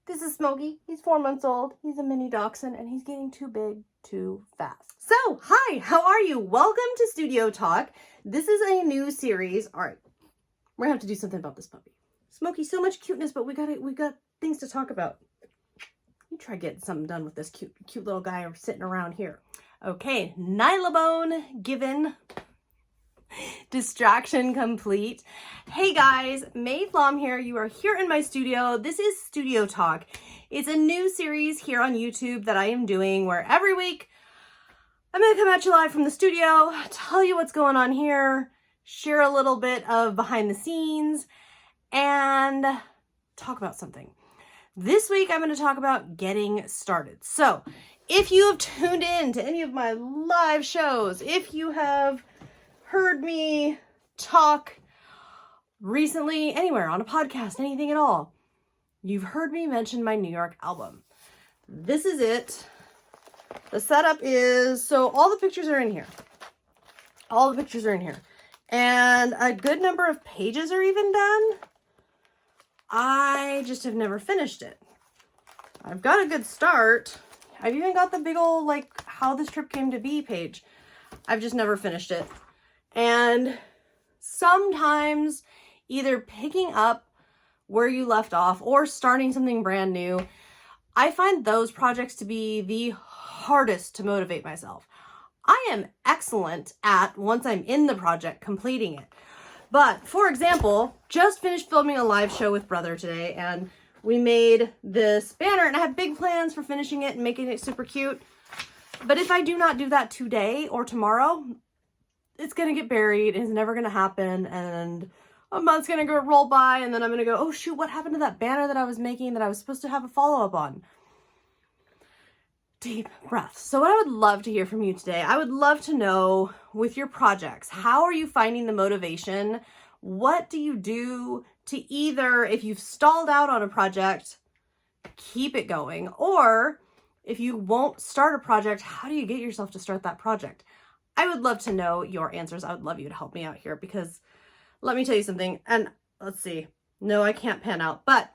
This is Smokey. He's 4 months old. He's a mini dachshund and he's getting too big too fast. So, hi, how are you? Welcome to Studio Talk. This is a new series. All right, we're gonna have to do something about this puppy. Smokey, so much cuteness, but we got things to talk about. You try getting something done with this cute little guy sitting around here. Okay, Nylabone given. Distraction complete. Hey guys, May Flom here. You are here in my studio. This is Studio Talk. It's a new series here on YouTube that I am doing where every week I'm going to come at you live from the studio, tell you what's going on here, share a little bit of behind the scenes, and talk about something. This week I'm going to talk about getting started. So if you have tuned in to any of my live shows, if you have heard me talk recently anywhere on a podcast, anything at all, you've heard me mention my New York album. This is it. The setup is, so all the pictures are in here. All the pictures are in here. And a good number of pages are even done. I just have never finished it. I've got a good start. I've even got the big old, like, how this trip came to be page. I've just never finished it. And sometimes either picking up where you left off or starting something brand new, I find those projects to be the hardest to motivate myself. I am excellent at, once I'm in the project, completing it. But for example, just finished filming a live show with Brother today, and we made this banner, and I have big plans for finishing it and making it super cute. But if I do not do that today or tomorrow, it's going to get buried, it's never going to happen, and a month's going to go roll by, and then I'm going to go, oh shoot, what happened to that banner that I was making that I was supposed to have a follow-up on? Deep breaths. So what I would love to hear from you today, I would love to know with your projects, how are you finding the motivation? What do you do to either, if you've stalled out on a project, keep it going, or if you won't start a project, how do you get yourself to start that project? I would love to know your answers. I would love you to help me out here because let me tell you something. And let's see. No, I can't pan out, but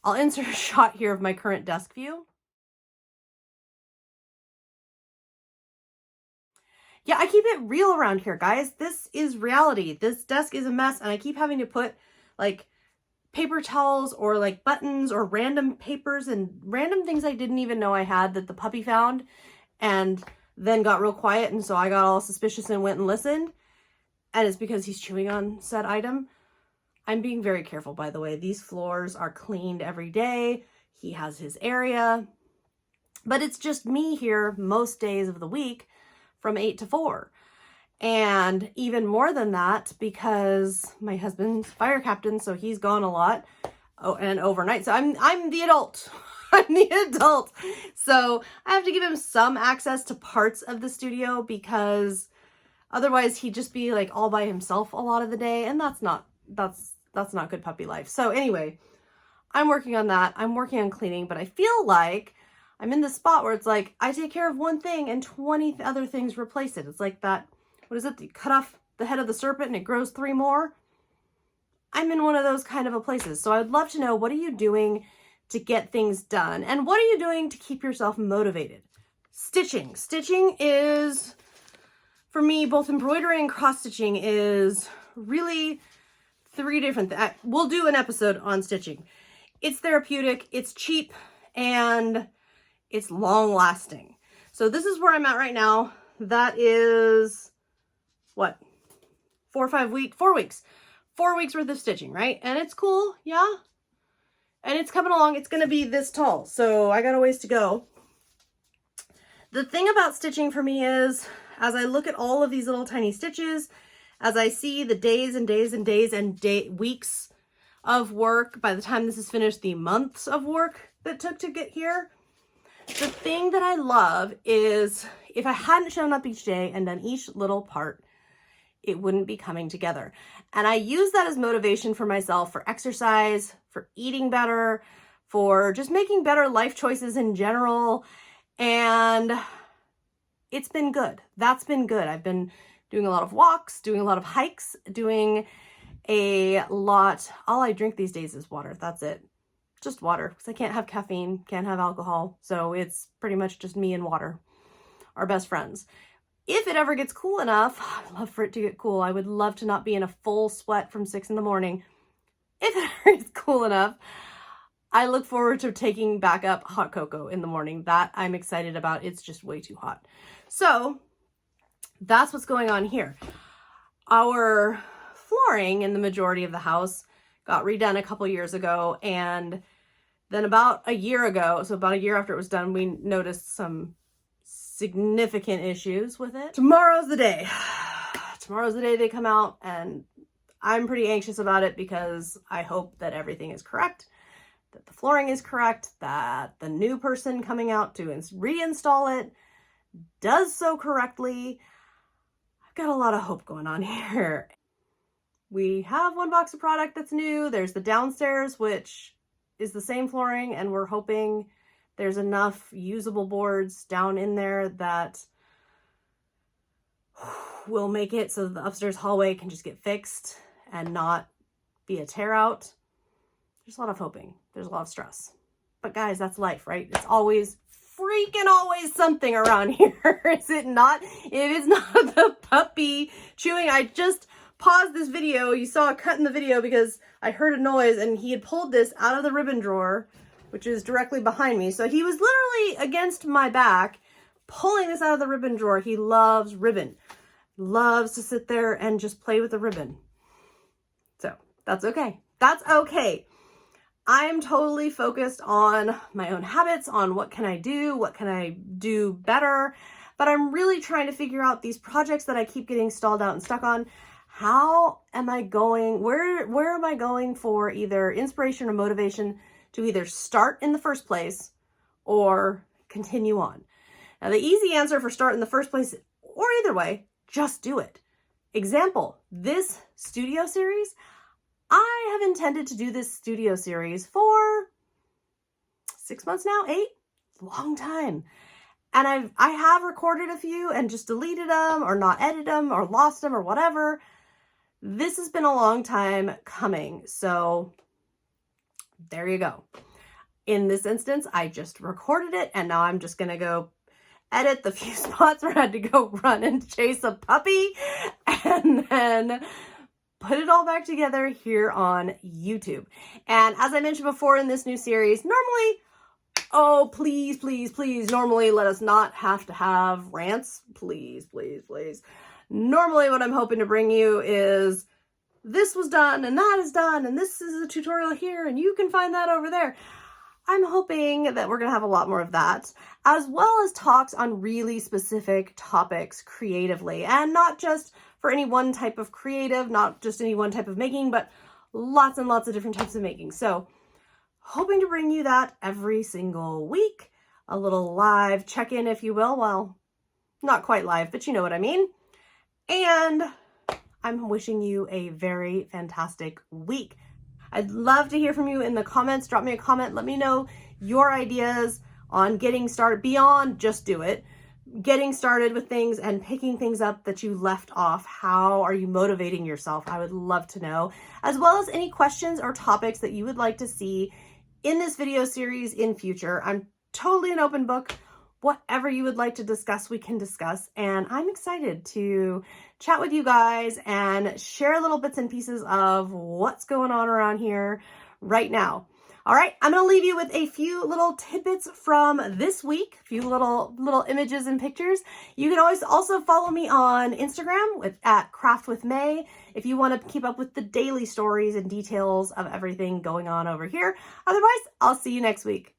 I'll insert a shot here of my current desk view. Yeah, I keep it real around here, guys. This is reality. This desk is a mess, and I keep having to put like paper towels or like buttons or random papers and random things I didn't even know I had that the puppy found and then got real quiet, and so I got all suspicious and went and listened, and it's because he's chewing on said item. I'm being very careful, by the way. These floors are cleaned every day. He has his area, but it's just me here most days of the week from 8 to 4. And even more than that, because my husband's fire captain, so he's gone a lot. Oh, and overnight. So I'm the adult. I'm the adult. So I have to give him some access to parts of the studio because otherwise he'd just be like all by himself a lot of the day. And that's not good puppy life. So anyway, I'm working on that. I'm working on cleaning, but I feel like I'm in the spot where it's like, I take care of one thing and 20 other things replace it. It's like that, what is it? You cut off the head of the serpent and it grows 3 more. I'm in one of those kind of a places. So I'd love to know, what are you doing to get things done? And what are you doing to keep yourself motivated? Stitching. Stitching is, for me, both embroidery and cross stitching is really 3 different things. We'll do an episode on stitching. It's therapeutic, it's cheap, and it's long lasting. So this is where I'm at right now. That is what? 4 weeks. 4 weeks worth of stitching, right? And it's cool, yeah? And it's coming along. It's going to be this tall, so I got a ways to go. The thing about stitching for me is, as I look at all of these little tiny stitches, as I see the days and days and days and weeks of work, by the time this is finished, the months of work that took to get here, the thing that I love is if I hadn't shown up each day and done each little part, it wouldn't be coming together. And I use that as motivation for myself, for exercise, for eating better, for just making better life choices in general. And it's been good. That's been good. I've been doing a lot of walks, doing a lot of hikes, doing a lot. All I drink these days is water. That's it. just water, because I can't have caffeine, can't have alcohol. So it's pretty much just me and water, our best friends. If it ever gets cool enough, I'd love for it to get cool. I would love to not be in a full sweat from 6 in the morning. If it ever gets cool enough, I look forward to taking back up hot cocoa in the morning. That I'm excited about. It's just way too hot. So that's what's going on here. Our flooring in the majority of the house got redone a couple years ago, and then about a year ago, so about a year after it was done, we noticed some significant issues with it. Tomorrow's the day. Tomorrow's the day they come out, and I'm pretty anxious about it because I hope that everything is correct, that the flooring is correct, that the new person coming out to reinstall it does so correctly. I've got a lot of hope going on here. We have one box of product that's new. There's the downstairs, which is the same flooring, and we're hoping there's enough usable boards down in there that will make it so the upstairs hallway can just get fixed and not be a tear out. There's a lot of hoping. There's a lot of stress. But guys, that's life, right? It's always freaking always something around here, is it not? If it's not the puppy chewing, I just paused this video. You saw a cut in the video because I heard a noise and he had pulled this out of the ribbon drawer, which is directly behind me. So he was literally against my back, pulling this out of the ribbon drawer. He loves ribbon, loves to sit there and just play with the ribbon. So that's okay. That's okay. I am totally focused on my own habits, on what can I do better, but I'm really trying to figure out these projects that I keep getting stalled out and stuck on. How am I going, where am I going for either inspiration or motivation to either start in the first place or continue on? Now, the easy answer for start in the first place, or either way, just do it. Example, this studio series, I have intended to do this studio series for 6 months now, 8, long time. And I have recorded a few and just deleted them or not edited them or lost them or whatever. This has been a long time coming. So there you go. In this instance, I just recorded it and now I'm just going to go edit the few spots where I had to go run and chase a puppy and then put it all back together here on YouTube. And as I mentioned before in this new series, normally, oh, please, please, please, normally let us not have to have rants. Please, please, please. Normally what I'm hoping to bring you is this was done and that is done and this is a tutorial here and you can find that over there. I'm hoping that we're going to have a lot more of that, as well as talks on really specific topics creatively, and not just for any one type of creative, not just any one type of making, but lots and lots of different types of making. So hoping to bring you that every single week, a little live check-in, if you will. Well, not quite live, but you know what I mean. And I'm wishing you a very fantastic week. I'd love to hear from you in the comments. Drop me a comment. Let me know your ideas on getting started beyond just do it. Getting started with things and picking things up that you left off. How are you motivating yourself? I would love to know, as well as any questions or topics that you would like to see in this video series in future. I'm totally an open book. Whatever you would like to discuss, we can discuss. And I'm excited to chat with you guys and share little bits and pieces of what's going on around here right now. All right, I'm going to leave you with a few little tidbits from this week, a few little images and pictures. You can always also follow me on Instagram at Craft with May if you want to keep up with the daily stories and details of everything going on over here. Otherwise, I'll see you next week.